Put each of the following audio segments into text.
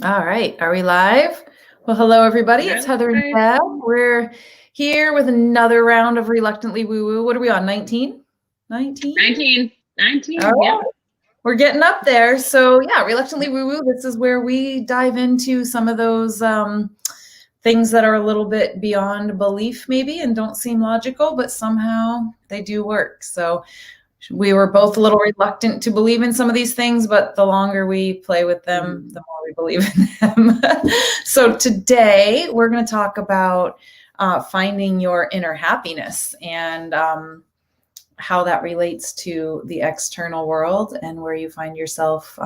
All right, are we live? Well, hello everybody. It's Heather and Hi. Deb. We're here with another round of Reluctantly Woo Woo. What are we on? 19? 19? 19, All yep. right. We're getting up there. So yeah, Reluctantly Woo Woo. This is where we dive into some of those things that are a little bit beyond belief, maybe, and don't seem logical, but somehow they do work. So we were both a little reluctant to believe in some of these things, but the longer we play with them, the more we believe in them. So today we're going to talk about finding your inner happiness and how that relates to the external world and where you find yourself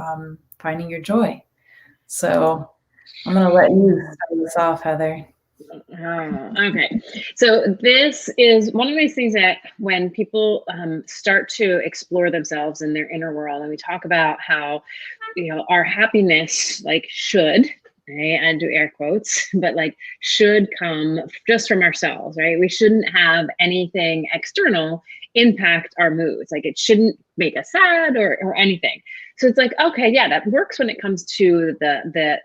finding your joy. So I'm going to let you start this off, Heather. Oh, okay. So this is one of these things that when people start to explore themselves in their inner world, and we talk about how, our happiness should, right, and do air quotes, but should come just from ourselves, right? We shouldn't have anything external impact our moods. It shouldn't make us sad or anything. So it's okay, yeah, that works when it comes to the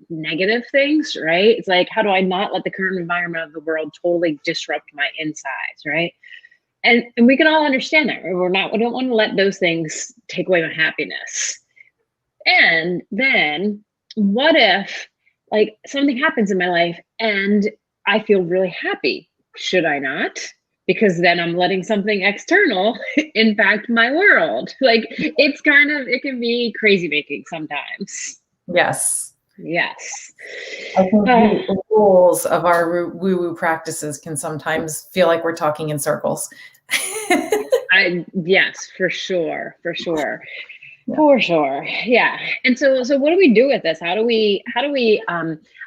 negative things, right? It's how do I not let the current environment of the world totally disrupt my insides, right? And we can all understand that. Right? We don't want to let those things take away my happiness. And then what if something happens in my life and I feel really happy? Should I not? Because then I'm letting something external impact my world. It can be crazy making sometimes. Yes. Yes. I think the rules of our woo-woo practices can sometimes feel like we're talking in circles. Yes, for sure. For sure. Yeah. And so what do we do with this? How do we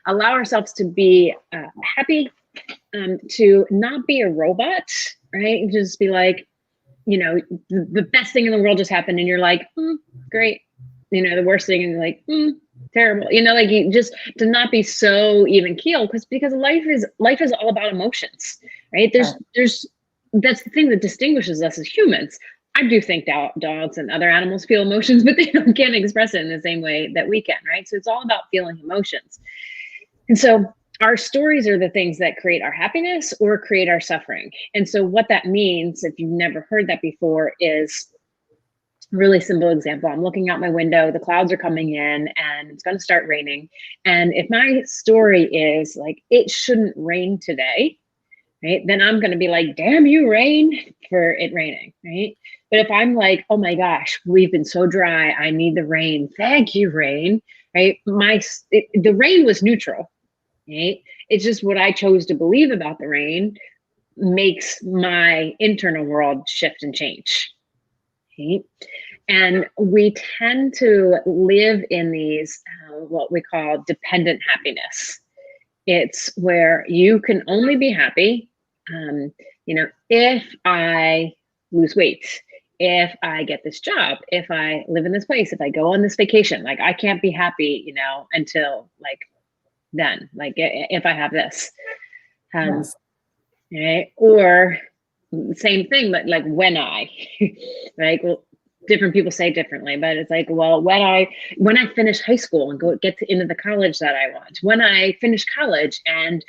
allow ourselves to be happy, to not be a robot, right? Just be the best thing in the world just happened and you're great. The worst thing is terrible. You just to not be so even keel because life is all about emotions, right? There's that's the thing that distinguishes us as humans. I do think dogs and other animals feel emotions, but they can't express it in the same way that we can, right? So it's all about feeling emotions. And so our stories are the things that create our happiness or create our suffering. And so what that means, if you've never heard that before, is really simple example. I'm looking out my window, the clouds are coming in and it's going to start raining. And if my story is it shouldn't rain today, right? Then I'm going to be damn you, rain, for it raining, right? But if I'm oh my gosh, we've been so dry, I need the rain. Thank you, rain, right? The rain was neutral, right? It's just what I chose to believe about the rain makes my internal world shift and change, right? And we tend to live in these, what we call dependent happiness. It's where you can only be happy if I lose weight, if I get this job, if I live in this place, if I go on this vacation. I can't be happy, until then, if I have this. Yes. Right? Or same thing, but when I, right? Well, different people say differently, but it's well, when I finish high school and get into the college that I want, when I finish college and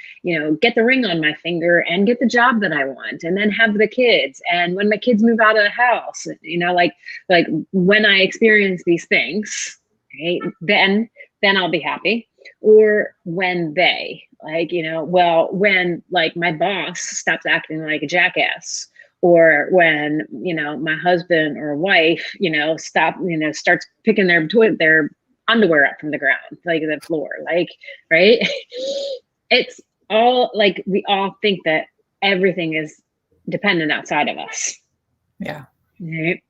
get the ring on my finger and get the job that I want, and then have the kids, and when my kids move out of the house, when I experience these things, right, then I'll be happy. Or when they when my boss stops acting like a jackass, or when my husband or wife starts picking their underwear up from the ground, the floor, right. It's all we all think that everything is dependent outside of us. Yeah. Right.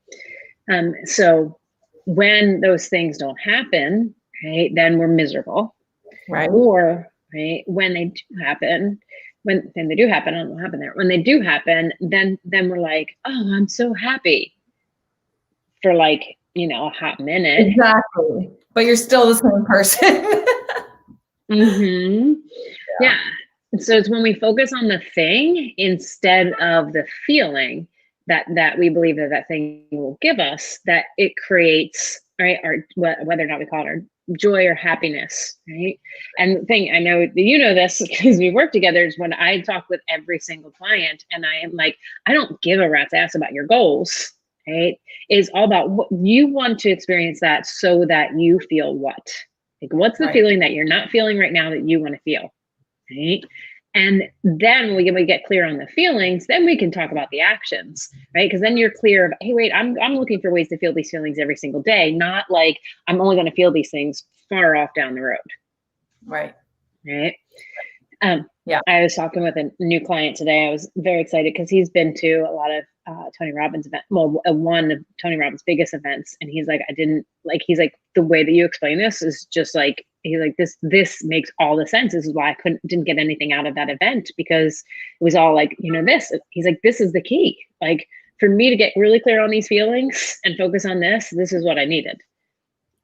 So when those things don't happen, right, then we're miserable. Right. Or right, when they do happen, I don't know what happened there. When they do happen, then we're oh, I'm so happy for a hot minute. Exactly. But you're still the same person. Yeah. So it's when we focus on the thing instead of the feeling that we believe that thing will give us, that it creates right? Or whether or not we call it our joy or happiness, right? And the thing, I know that you know this because we work together, is when I talk with every single client and I am like, I don't give a rat's ass about your goals, right? It's all about what you want to experience, that so that you feel what? Like, what's the feeling that you're not feeling right now that you want to feel, right? And then when we get clear on the feelings, then we can talk about the actions, right? Because then you're clear of, hey, wait, I'm looking for ways to feel these feelings every single day, not like I'm only going to feel these things far off down the road. Right. Right. Yeah. I was talking with a new client today. I was very excited because he's been to a lot of Tony Robbins events, well, one of Tony Robbins' biggest events. And he's like, he's like, the way that you explain this is just like, he's like, this makes all the sense. This is why I didn't get anything out of that event, because it was all like, this. He's like, this is the key. Like, for me to get really clear on these feelings and focus on this is what I needed.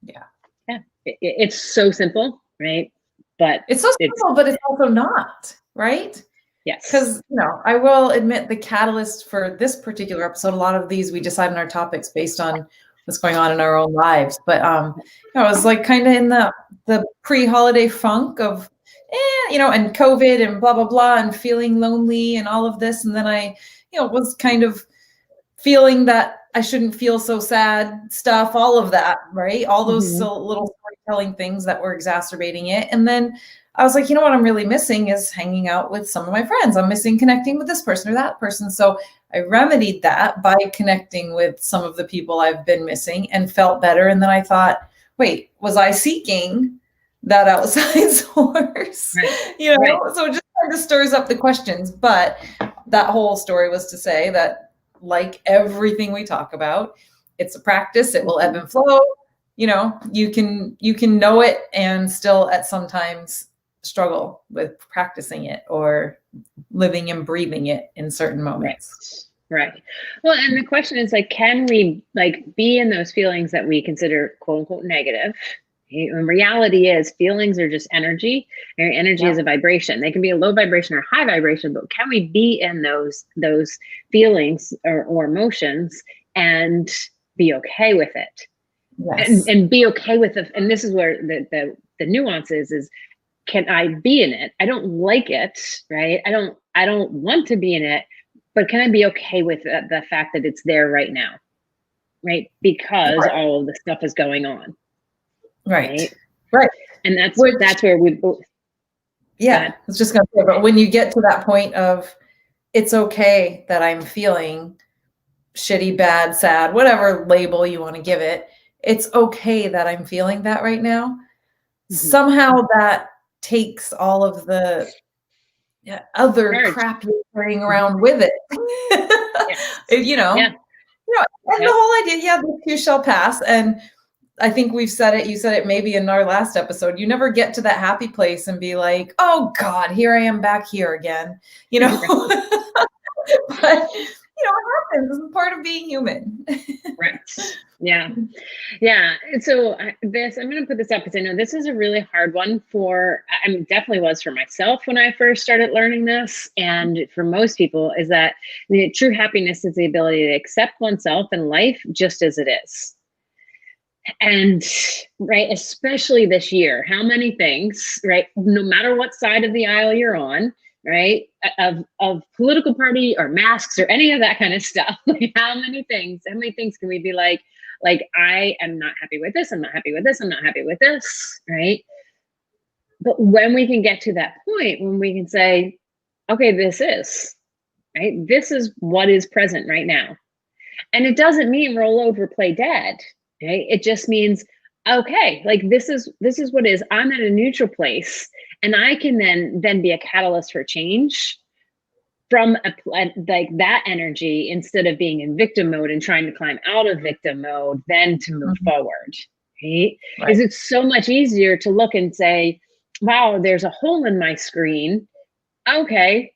Yeah. Yeah. It's so simple, right? But it's so simple, but it's also not, right? Yes. Because, I will admit the catalyst for this particular episode, a lot of these we decide on our topics based on what's going on in our own lives. But I was like kind of in the pre-holiday funk of, and COVID and blah, blah, blah, and feeling lonely and all of this. And then I, was kind of feeling that I shouldn't feel so sad stuff, all of that, right? All those little storytelling things that were exacerbating it. And then I was like, what I'm really missing is hanging out with some of my friends. I'm missing connecting with this person or that person. So I remedied that by connecting with some of the people I've been missing and felt better. And then I thought, wait, was I seeking that outside source? Right. So it just kind of stirs up the questions. But that whole story was to say that, like everything we talk about, it's a practice. It will ebb and flow. You can know it and still at sometimes struggle with practicing it or living and breathing it in certain moments. Right. Well, and the question is, like, can we be in those feelings that we consider quote unquote negative? And reality is, feelings are just energy, and energy is a vibration. They can be a low vibration or high vibration, but can we be in those feelings or emotions and be okay with it? Yes. And be okay with it. And this is where the nuance is, can I be in it? I don't like it, right? I don't want to be in it, but can I be okay with the fact that it's there right now, right? Because all of the stuff is going on. Right. And that's where we both. Yeah. I was just going to say, but when you get to that point of, it's okay that I'm feeling shitty, bad, sad, whatever label you want to give it, it's okay that I'm feeling that right now. Somehow that takes all of the other crap you're carrying around with it. And the whole idea, this too shall pass. And I think we've said it, you said it maybe in our last episode, you never get to that happy place and be like, oh God, here I am back here again, but it happens. It's part of being human. Right. Yeah. Yeah. And so I'm going to put this up because I know this is a really hard one definitely was for myself when I first started learning this. And for most people is that true happiness is the ability to accept oneself and life just as it is. And especially this year, how many things, no matter what side of the aisle you're on, right, of political party or masks or any of that kind of stuff, how many things can we be like, I am not happy with this, I'm not happy with this, I'm not happy with this, right? But when we can get to that point, when we can say, okay, this is what is present right now. And it doesn't mean roll over, play dead. Okay? It just means, okay, this is what is. I'm at a neutral place, and I can then be a catalyst for change from that energy, instead of being in victim mode and trying to climb out of victim mode, then to move forward. Right? Because it's so much easier to look and say, wow, there's a hole in my screen. Okay,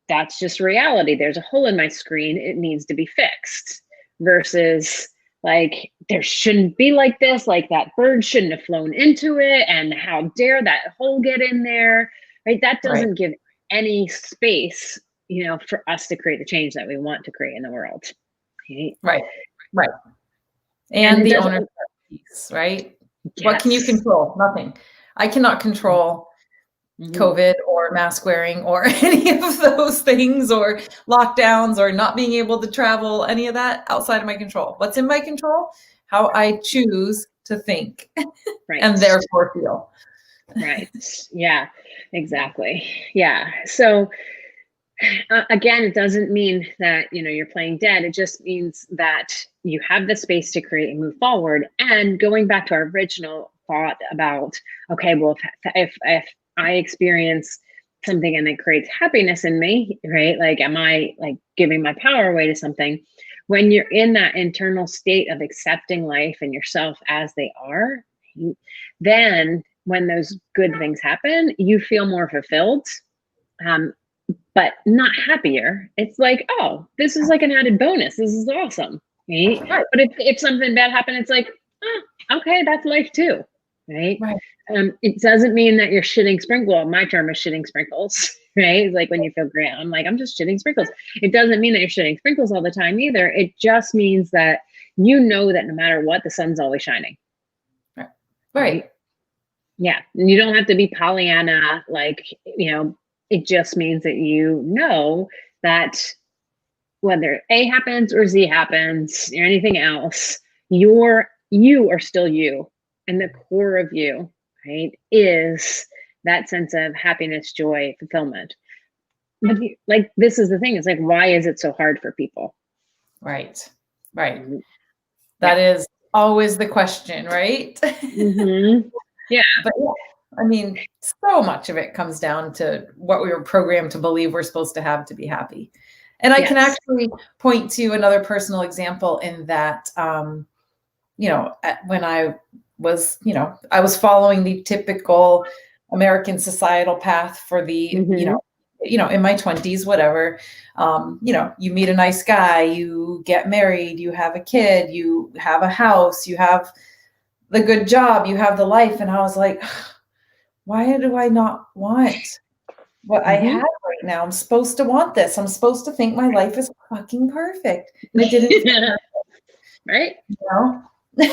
that's just reality. There's a hole in my screen. It needs to be fixed. Versus there shouldn't be like this, that bird shouldn't have flown into it, and how dare that hole get in there, right? That doesn't give any space, for us to create the change that we want to create in the world. Right. And the ownership. piece, right? Yes. What can you control? Nothing. I cannot control COVID or mask wearing or any of those things or lockdowns or not being able to travel, any of that outside of my control. What's in my control? How I choose to think and therefore feel. Right. Yeah, exactly. Yeah. So again, it doesn't mean that, you're playing dead. It just means that you have the space to create and move forward. And going back to our original thought about, okay, well, if I experience something and it creates happiness in me, right? Like, am I like giving my power away to something? When you're in that internal state of accepting life and yourself as they are, then when those good things happen, you feel more fulfilled. But not happier. It's like, oh, this is like an added bonus. This is awesome, right? Right. But if something bad happened, it's like, oh, okay, that's life too, right? It doesn't mean that you're shitting sprinkles. Well, my term is shitting sprinkles, right? It's like when you feel great, I'm like, I'm just shitting sprinkles. It doesn't mean that you're shitting sprinkles all the time either. It just means that you know that no matter what, the sun's always shining. Right. Yeah. And you don't have to be Pollyanna, like, it just means that you know that whether A happens or Z happens or anything else, you are still you. And the core of you, right, is that sense of happiness, joy, fulfillment. But like, this is the thing. It's like, why is it so hard for people? Right. That is always the question, right? Yeah. But yeah, I mean, so much of it comes down to what we were programmed to believe we're supposed to have to be happy. And I can actually point to another personal example in that, when I was, I was following the typical American societal path for the, in my 20s, whatever, you meet a nice guy, you get married, you have a kid, you have a house, you have the good job, you have the life. And I was like, why do I not want what I have right now? I'm supposed to want this. I'm supposed to think my life is fucking perfect. And it didn't. Right? Which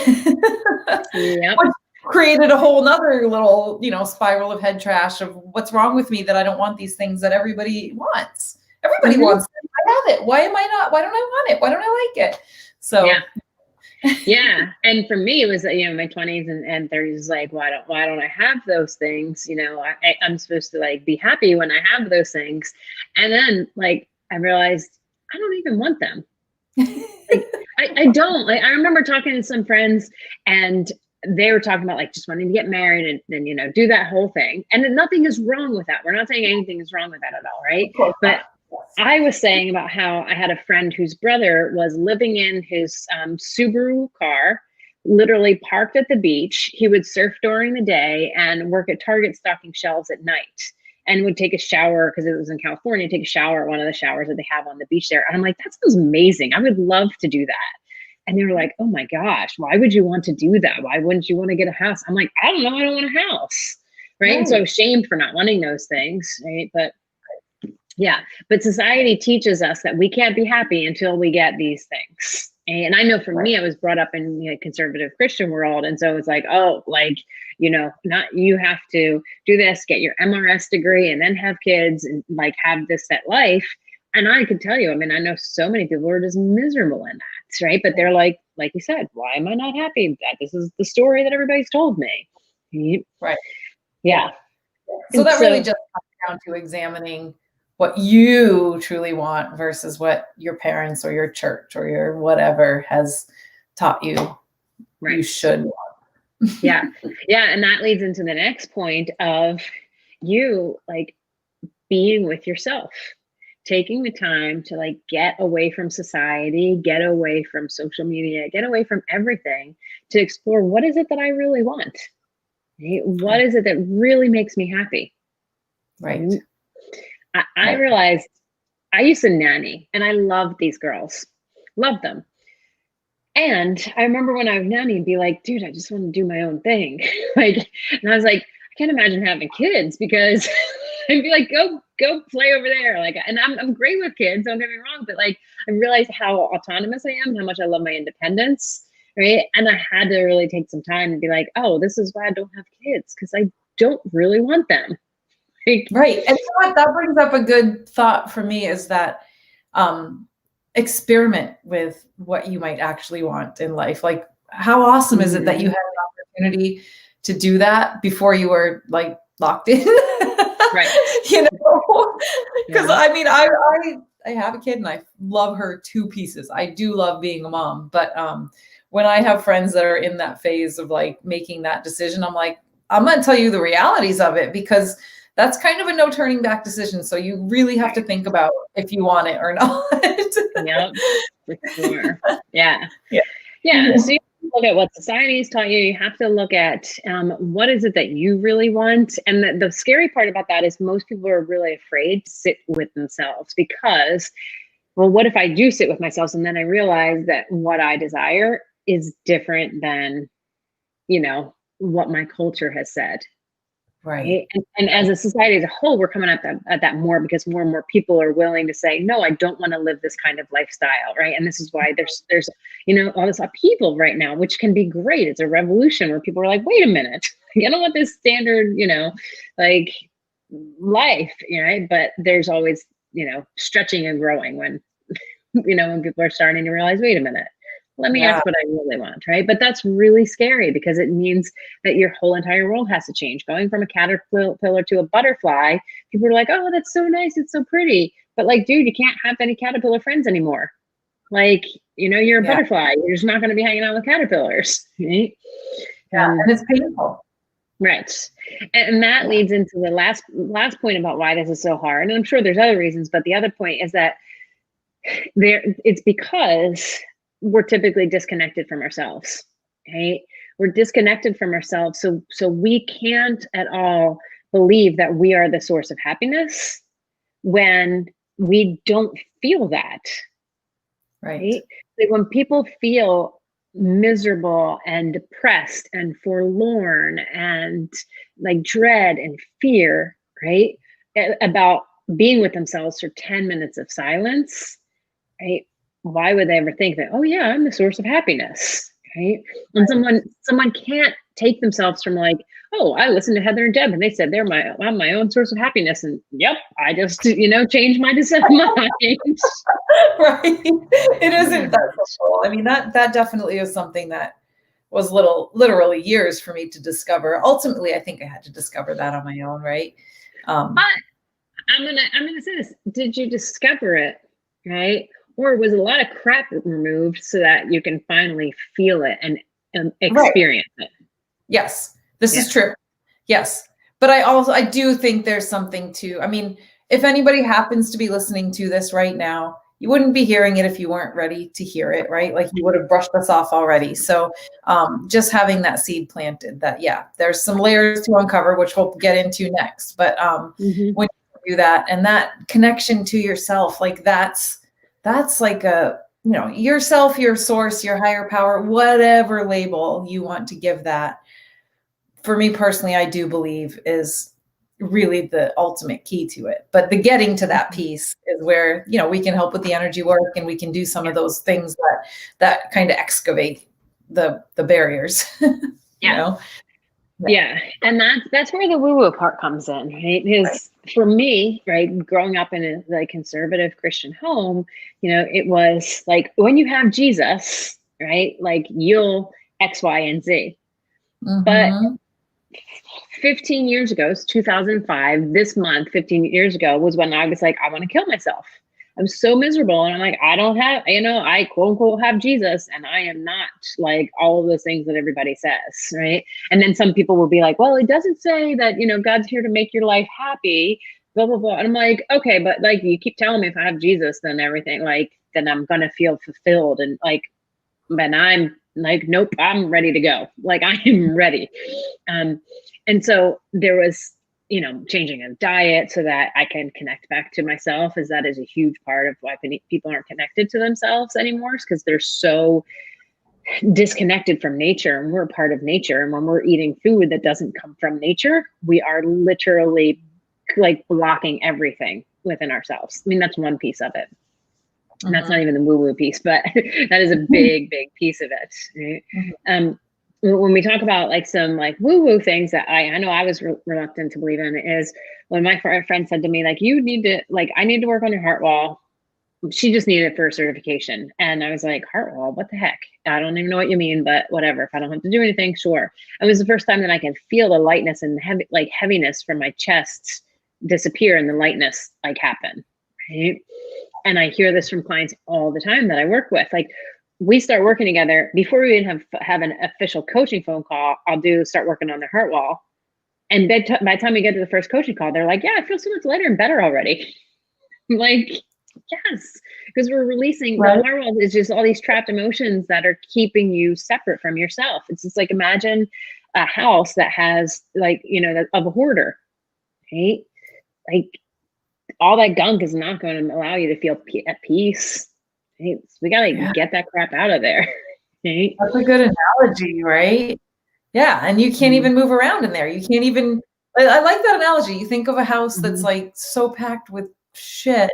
created a whole nother little, spiral of head trash of what's wrong with me that I don't want these things that everybody wants. Everybody wants it. I have it. Why am I not? Why don't I want it? Why don't I like it? So yeah. And for me, it was, my 20s and 30s, like, why don't I have those things? I'm supposed to like be happy when I have those things. And then like, I realized I don't even want them. Like, I don't. Like, I remember talking to some friends and they were talking about like just wanting to get married and do that whole thing. And nothing is wrong with that. We're not saying anything is wrong with that at all, right? But I was saying about how I had a friend whose brother was living in his Subaru car, literally parked at the beach. He would surf during the day and work at Target stocking shelves at night, and would take a shower because it was in California, take a shower at one of the showers that they have on the beach there. And I'm like, that sounds amazing. I would love to do that. And they were like, oh my gosh, why would you want to do that? Why wouldn't you want to get a house? I'm like, I don't know. I don't want a house. Right. And so I was shamed for not wanting those things. Right. But yeah, but society teaches us that we can't be happy until we get these things. And I know for me, I was brought up in a conservative Christian world. And so it's like, oh, like, not you have to do this, get your MRS degree and then have kids and like have this set life. And I could tell you, I mean, I know so many people who are just miserable in that, right? But they're like you said, why am I not happy? That this is the story that everybody's told me. Right. Yeah. So that really just comes down to examining what you truly want versus what your parents or your church or your whatever has taught you you should want. Yeah. And that leads into the next point of you like being with yourself, taking the time to like get away from society, get away from social media, get away from everything to explore what is it that I really want? Right? What is it that really makes me happy? Right. I realized I used to nanny and I loved these girls, loved them. And I remember when I was nanny and be like, dude, I just want to do my own thing. And I was like, I can't imagine having kids because I'd be like, go play over there. Like, and I'm great with kids, don't get me wrong, but like, I realized how autonomous I am and how much I love my independence. right? And I had to really take some time and be like, oh, this is why I don't have kids, because I don't really want them. Like, Right. And you know what? That brings up a good thought for me is that experiment with what you might actually want in life. Like, how awesome is it that you had an opportunity to do that before you were like locked in? right. You know, because Yeah. I mean, I have a kid and I love her to pieces. I do love being a mom, but when I have friends that are in that phase of like making that decision, I'm like, I'm going to tell you the realities of it, because that's kind of a no turning back decision. So you really have to think about if you want it or not. Yep, for sure. Yeah. Yeah. Yeah. So you have to look at what society's taught you. You have to look at what is it that you really want. And the scary part about that is most people are really afraid to sit with themselves because, well, what if I do sit with myself and then I realize that what I desire is different than, you know, what my culture has said. Right. And as a society as a whole, we're coming at that more because more and more people are willing to say, no, I don't want to live this kind of lifestyle, right? And this is why there's you know, all this upheaval right now, which can be great. It's a revolution where people are like, wait a minute, I don't want this standard, you know, like life, right? But there's always, you know, stretching and growing when, you know, when people are starting to realize, wait a minute, let me Yeah. ask what I really want, right? But that's really scary because it means that your whole entire world has to change. Going from a caterpillar to a butterfly, people are like, oh, that's so nice, it's so pretty. But like, dude, you can't have any caterpillar friends anymore. Like, you know, you're a Yeah. butterfly. You're just not going to be hanging out with caterpillars, right? Yeah. And it's painful. Right. And that leads into the last point about why this is so hard. And I'm sure there's other reasons, but the other point is that it's because we're typically disconnected from ourselves, right? We're disconnected from ourselves, so we can't at all believe that we are the source of happiness when we don't feel that, right? Like when people feel miserable and depressed and forlorn and like dread and fear, right? About being with themselves for 10 minutes of silence, right? Why would they ever think that, oh yeah, I'm the source of happiness, right? And someone can't take themselves from like, oh, I listened to Heather and Deb and they said I'm my own source of happiness. And yep, I just, you know, changed my mind. Right. It isn't that simple. I mean, that definitely is something that was literally years for me to discover. Ultimately, I think I had to discover that on my own, right? But I'm gonna say this. Did you discover it, right? Or was a lot of crap removed so that you can finally feel it and experience it? Yes, this is true. Yes. But I do think there's something to, I mean, if anybody happens to be listening to this right now, you wouldn't be hearing it if you weren't ready to hear it, right? Like you would have brushed us off already. So just having that seed planted that, yeah, there's some layers to uncover, which we'll get into next. But when you do that and that connection to yourself, like that's like a, you know, yourself, your source, your higher power, whatever label you want to give that. For me personally, I do believe is really the ultimate key to it. But the getting to that piece is where, you know, we can help with the energy work and we can do some of those things that kind of excavate the barriers. You know? Yeah. And that's where the woo-woo part comes in, right? Because for me, right, growing up in a like conservative Christian home, you know, it was like when you have Jesus, right, like you'll X, Y, and Z. But 15 years ago, it's 2005, this month, 15 years ago was when I was like, I want to kill myself. I'm so miserable. And I'm like, I don't have, you know, I quote unquote have Jesus and I am not like all of those things that everybody says. Right. And then some people will be like, well, it doesn't say that, you know, God's here to make your life happy, blah, blah, blah. And I'm like, okay, but like, you keep telling me if I have Jesus, then everything like, then I'm going to feel fulfilled. And like, but I'm like, nope, I'm ready to go. Like I am ready. And so there was, you know, changing a diet so that I can connect back to myself, as that is a huge part of why people aren't connected to themselves anymore, because they're so disconnected from nature, and we're a part of nature. And when we're eating food that doesn't come from nature, we are literally like blocking everything within ourselves. I mean, that's one piece of it. And that's not even the woo-woo piece, but that is a big, big piece of it. Right? When we talk about like some like woo-woo things that I know I was reluctant to believe in, is when my friend said to me, like, you need to, like, I need to work on your heart wall. She just needed it for a certification. And I was like, heart wall, what the heck? I don't even know what you mean, but whatever. If I don't have to do anything, sure. It was the first time that I could feel the lightness and heaviness from my chest disappear and the lightness like happen. Right. And I hear this from clients all the time that I work with. Like, we start working together before we even have an official coaching phone call. I'll start working on their heart wall. And by the time we get to the first coaching call, they're like, yeah, I feel so much lighter and better already. I'm like, yes, because we're releasing. The heart wall is just all these trapped emotions that are keeping you separate from yourself. It's just like, imagine a house that has like, of a hoarder, right? Like, all that gunk is not going to allow you to feel at peace. Right? So we got to get that crap out of there. Right? That's a good analogy, right? Yeah. And you can't even move around in there. You can't even, I like that analogy. You think of a house that's like so packed with shit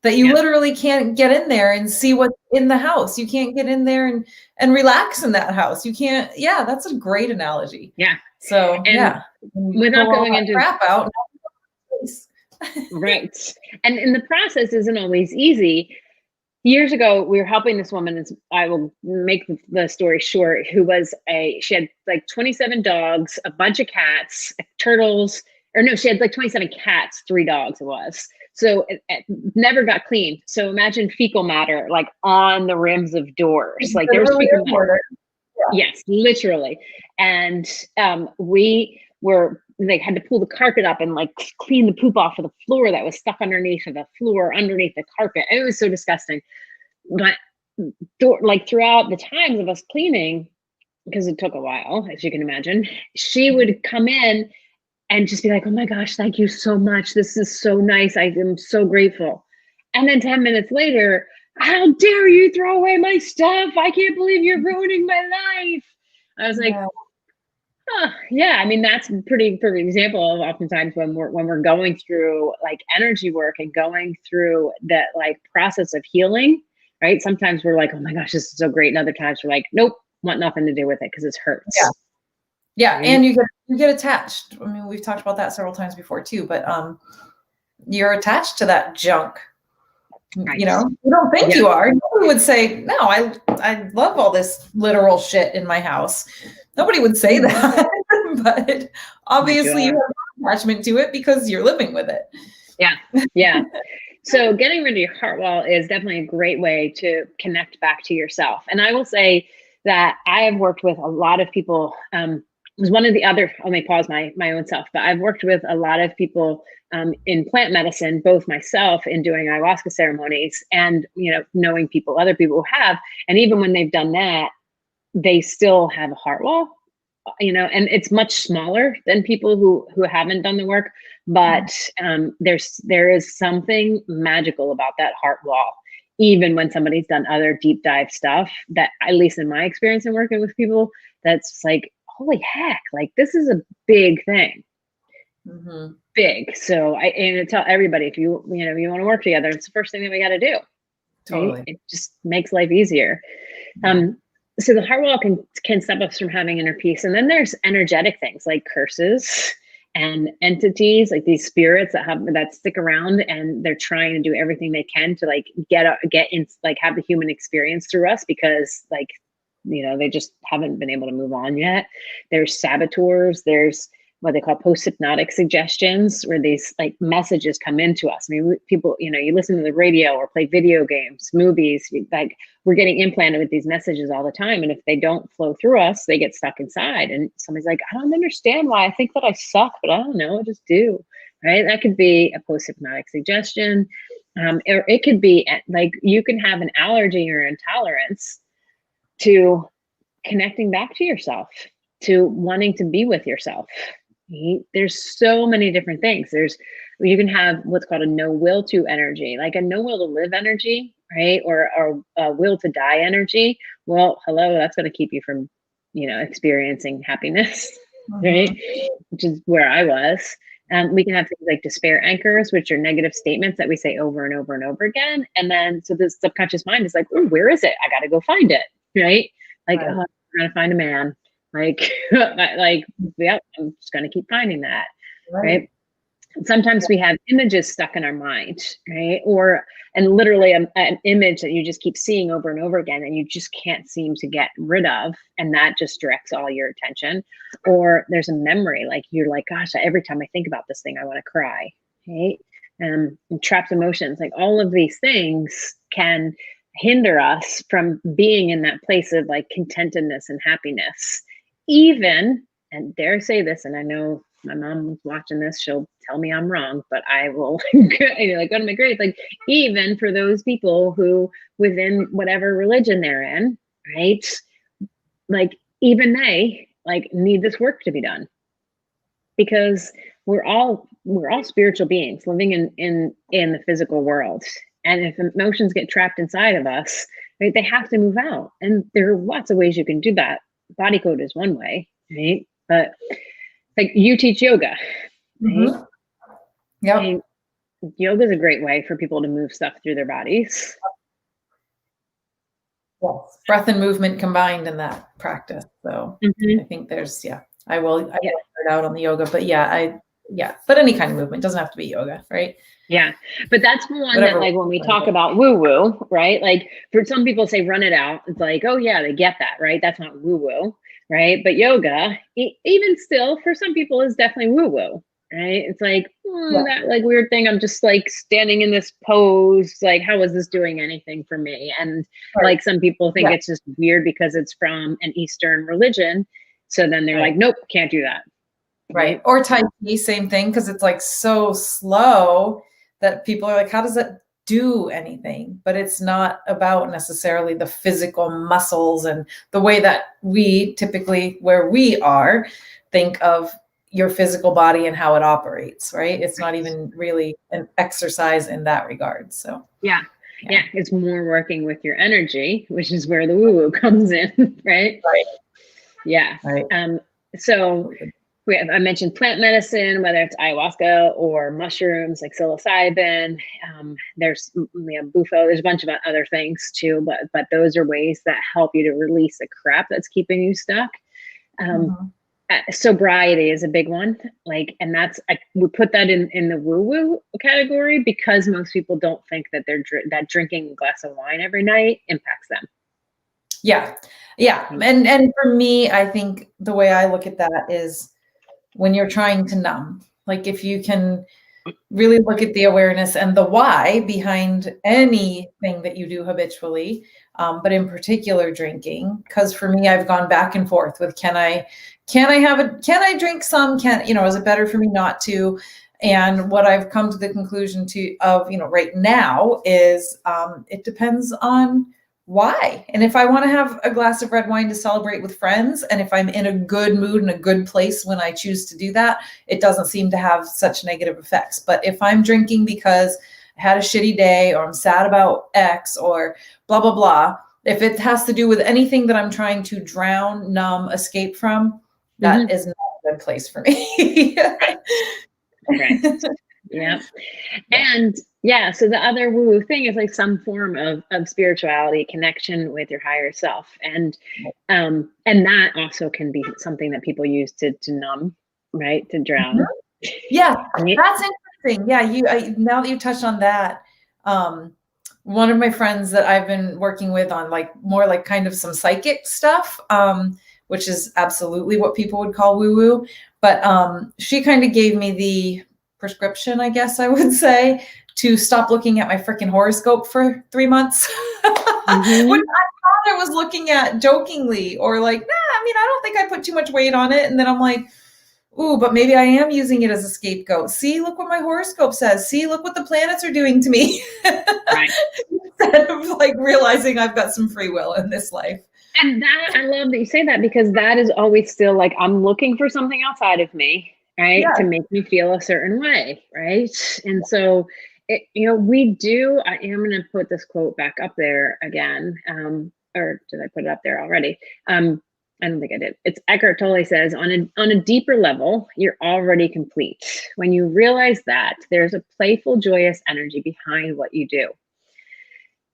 that you literally can't get in there and see what's in the house. You can't get in there and relax in that house. You can't. Yeah, that's a great analogy. Yeah. So without going into crap out. Right. And in the process isn't always easy. Years ago, we were helping this woman, and I will make the story short, she had like 27 dogs, a bunch of cats, turtles, she had like 27 cats, 3 dogs it was. So it never got cleaned. So imagine fecal matter, like on the rims of doors, like there was fecal matter. Yeah. Yes, literally. And they had to pull the carpet up and like clean the poop off of the floor that was stuck underneath of the floor, underneath the carpet. It was so disgusting. But like throughout the times of us cleaning, because it took a while, as you can imagine, she would come in and just be like, oh my gosh, thank you so much. This is so nice. I am so grateful. And then 10 minutes later, how dare you throw away my stuff? I can't believe you're ruining my life. I was like, yeah, I mean, that's a pretty perfect example of oftentimes when we're going through like energy work and going through that like process of healing, right? Sometimes we're like, oh my gosh, this is so great. And other times we're like, nope, want nothing to do with it because it hurts. Yeah. Yeah. Right? And you get attached. I mean, we've talked about that several times before too, but you're attached to that junk. Right. You don't think you are. Nobody would say, no, I love all this literal shit in my house. Nobody would say that, but obviously you have attachment to it because you're living with it. Yeah. Yeah. So getting rid of your heart wall is definitely a great way to connect back to yourself. And I will say that I have worked with a lot of people. Was one of the other, I'll make pause my own self, but I've worked with a lot of people in plant medicine, both myself in doing ayahuasca ceremonies and, knowing other people who have, and even when they've done that, they still have a heart wall, and it's much smaller than people who haven't done the work, but there is something magical about that heart wall. Even when somebody's done other deep dive stuff that, at least in my experience in working with people, that's like, holy heck, like this is a big thing. Big. So I tell everybody, if you want to work together, it's the first thing that we got to do. Totally. Right? It just makes life easier. So the heart wall can stop us from having inner peace. And then there's energetic things like curses and entities, like these spirits that stick around and they're trying to do everything they can to like get in, like have the human experience through us because like, they just haven't been able to move on yet. There's saboteurs. There's what they call post-hypnotic suggestions, where these like messages come into us. I mean, people, you listen to the radio or play video games, movies, like we're getting implanted with these messages all the time. And if they don't flow through us, they get stuck inside. And somebody's like, I don't understand why I think that I suck, but I don't know, I just do, right? That could be a post-hypnotic suggestion. Or it could be like, you can have an allergy or intolerance to connecting back to yourself, to wanting to be with yourself. There's so many different things. You can have what's called a no will to energy, like a no will to live energy, right? Or a will to die energy. Well, hello, that's going to keep you from, experiencing happiness, right? Which is where I was. We can have things like despair anchors, which are negative statements that we say over and over and over again. And then, so the subconscious mind is like, oh, where is it? I got to go find it. Right. Like, Right. oh, I'm going to find a man. Like, like, yeah, I'm just going to keep finding that. Right. Sometimes we have images stuck in our mind, right? Or, and literally an image that you just keep seeing over and over again and you just can't seem to get rid of. And that just directs all your attention. Or there's a memory, like you're like, gosh, every time I think about this thing, I want to cry, right? And trapped emotions, like all of these things can hinder us from being in that place of like contentedness and happiness. Even, and dare I say this, and I know my mom's watching this, she'll tell me I'm wrong, but I will like go to my grave. Like even for those people who within whatever religion they're in, right? Like even they like need this work to be done. Because we're all spiritual beings living in the physical world. And if emotions get trapped inside of us, right, they have to move out. And there are lots of ways you can do that. Body code is one way, right? But like you teach yoga, right? Yep. I mean, yoga is a great way for people to move stuff through their bodies. Yes. Breath and movement combined in that practice. So I think there's, I will start out on the yoga, but but any kind of movement doesn't have to be yoga, right? Yeah. But that's one Whatever. that like when we talk about woo woo, right? Like for some people say run it out. It's like, oh yeah, they get that, right? That's not woo woo, right? But yoga, even still for some people is definitely woo woo, right? It's like that like weird thing. I'm just like standing in this pose. Like, how is this doing anything for me? And like some people think it's just weird because it's from an Eastern religion. So then they're like, nope, can't do that. Right. Or Tai Chi, same thing, because it's like so slow that people are like, how does that do anything? But it's not about necessarily the physical muscles and the way that we typically, where we are, think of your physical body and how it operates, right? It's not even really an exercise in that regard. So yeah, it's more working with your energy, which is where the woo-woo comes in, right? Yeah. So I mentioned plant medicine, whether it's ayahuasca or mushrooms like psilocybin. There's bufo. There's a bunch of other things too, but those are ways that help you to release the crap that's keeping you stuck. Sobriety is a big one. Like, and that's we put that in the woo-woo category because most people don't think that that drinking a glass of wine every night impacts them. Yeah. And for me, I think the way I look at that is when you're trying to numb, like if you can really look at the awareness and the why behind anything that you do habitually, but in particular drinking, because for me, I've gone back and forth with, can I drink some, is it better for me not to? And what I've come to the conclusion of right now is it depends on why. And if I want to have a glass of red wine to celebrate with friends, and if I'm in a good mood and a good place when I choose to do that, it doesn't seem to have such negative effects. But if I'm drinking because I had a shitty day or I'm sad about X or blah, blah, blah, if it has to do with anything that I'm trying to drown, numb, escape from, that is not a good place for me. Right. Yeah. And so the other woo-woo thing is like some form of spirituality, connection with your higher self. And that also can be something that people use to numb, right? To drown. Yeah, that's interesting. Yeah, now that you touched on that, one of my friends that I've been working with on like more like kind of some psychic stuff, which is absolutely what people would call woo-woo. But she kind of gave me the prescription, I guess I would say, to stop looking at my freaking horoscope for 3 months. Which I thought I was looking at jokingly or like, I don't think I put too much weight on it. And then I'm like, ooh, but maybe I am using it as a scapegoat. See, look what my horoscope says. See, look what the planets are doing to me. Right. Instead of like realizing I've got some free will in this life. And that, I love that you say that because that is always still like, I'm looking for something outside of me, right? To make me feel a certain way, right? And so, we do, I am going to put this quote back up there again. Or did I put it up there already? I don't think I did. It's Eckhart Tolle says, on a deeper level, you're already complete. When you realize that, there's a playful, joyous energy behind what you do.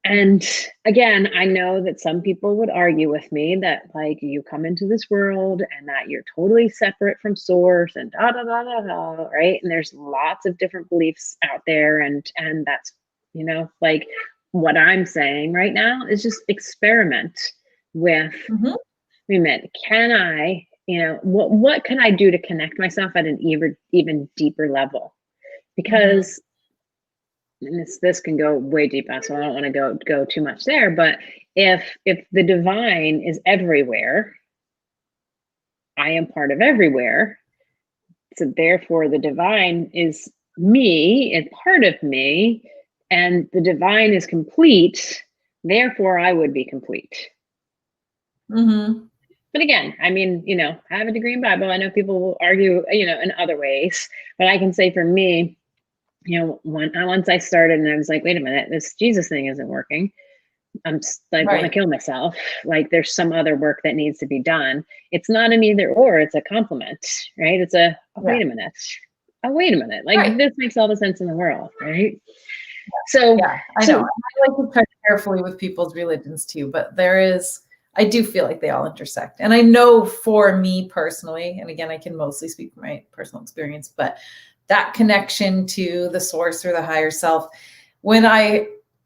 And again, I know that some people would argue with me that like you come into this world and that you're totally separate from source and da da da da da, right? And there's lots of different beliefs out there, and that's, you know, like what I'm saying right now is just experiment with. Mm-hmm. Wait a minute, can I, you know, what can I do to connect myself at an even deeper level? Because and this can go way deeper, so I don't want to go too much there. But if the divine is everywhere, I am part of everywhere. So therefore, the divine is me and part of me, and the divine is complete. Therefore, I would be complete. Mm-hmm. But again, I mean, you know, I have a degree in Bible. I know people will argue, you know, in other ways, but I can say for me, you know, once I started and I was like, wait a minute, this Jesus thing isn't working. I'm like, want to kill myself. Like there's some other work that needs to be done. It's not an either or, it's a complement, right? It's a, oh, wait a minute. Oh, wait a minute. Like this makes all the sense in the world, right? So yeah, I know. I like to tread carefully with people's religions too, but I do feel like they all intersect. And I know for me personally, and again, I can mostly speak from my personal experience, but that connection to the source or the higher self,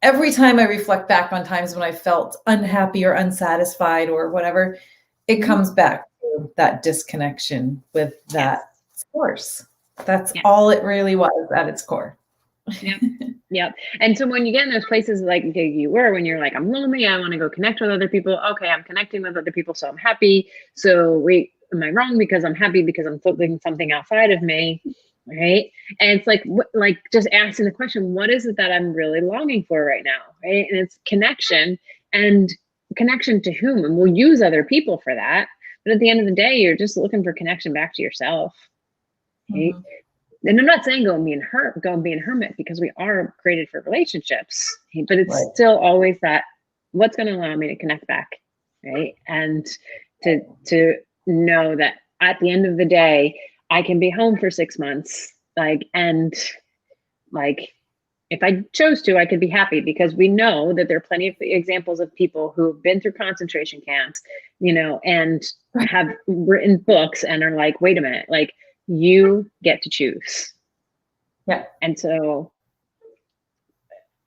every time I reflect back on times when I felt unhappy or unsatisfied or whatever, it comes back to that disconnection with that source. That's all it really was at its core. Yep. Yep. And so when you get in those places like you were, when you're like, I'm lonely, I want to go connect with other people. Okay, I'm connecting with other people, so I'm happy. So wait, am I wrong because I'm happy because I'm feeling something outside of me? Right. And it's like just asking the question, what is it that I'm really longing for right now? Right. And it's connection, and connection to whom? And we'll use other people for that. But at the end of the day, you're just looking for connection back to yourself. Right. Mm-hmm. And I'm not saying go and be a hermit, because we are created for relationships, but it's still always that, what's going to allow me to connect back. Right. And to know that at the end of the day, I can be home for 6 months, and if I chose to, I could be happy, because we know that there are plenty of examples of people who've been through concentration camps, you know, and have written books and are like, wait a minute, like you get to choose. Yeah. And so,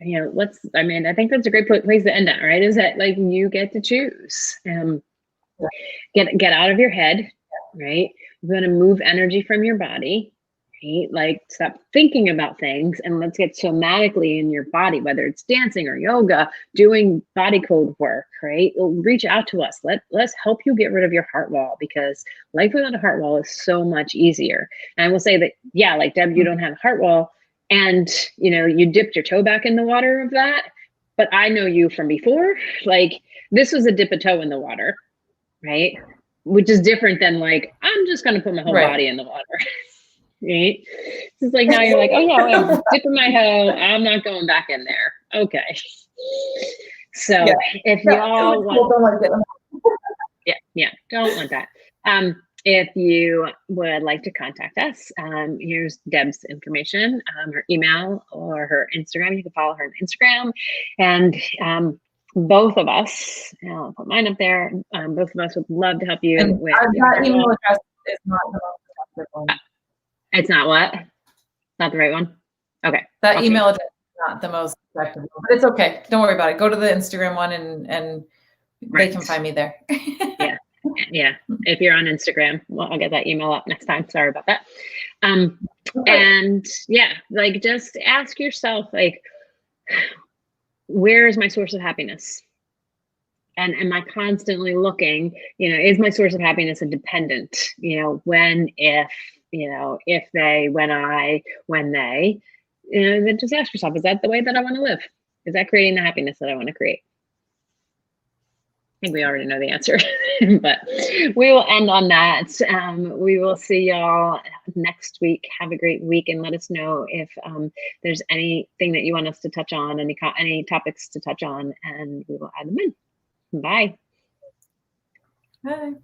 you know, I think that's a great place to end at, right? Is that like you get to choose. Get out of your head, right? You're going to move energy from your body, right? Like stop thinking about things, and let's get somatically in your body, whether it's dancing or yoga, doing body code work, right? It'll reach out to us. Let's help you get rid of your heart wall, because life without a heart wall is so much easier. And I will say that, yeah, like Deb, you don't have a heart wall, and you know, you dipped your toe back in the water of that. But I know you from before. Like this was a dip a toe in the water. Right. Which is different than like, I'm just going to put my whole body in the water. Right. It's like, now you're like, oh yeah, I'm dipping my toe. I'm not going back in there. Okay. So if y'all want, don't want that. If you would like to contact us, here's Deb's information, her email or her Instagram. You can follow her on Instagram. And both of us, I'll put mine up there. Both of us would love to help you. And with that email address is not the most effective one. It's not what? Not the right one? Okay. That email address is not the most effective one, but it's okay. Don't worry about it. Go to the Instagram one and they can find me there. Yeah. Yeah. If you're on Instagram, well, I'll get that email up next time. Sorry about that. And yeah, like just ask yourself, like, where is my source of happiness? And am I constantly looking, you know, is my source of happiness a dependent, you know, when, if, you know, if they, when I, when they, you know, then just ask yourself, is that the way that I want to live? Is that creating the happiness that I want to create? I think we already know the answer, but we will end on that. We will see y'all next week. Have a great week, and let us know if there's anything that you want us to touch on, any topics to touch on, and we will add them in. Bye. Bye.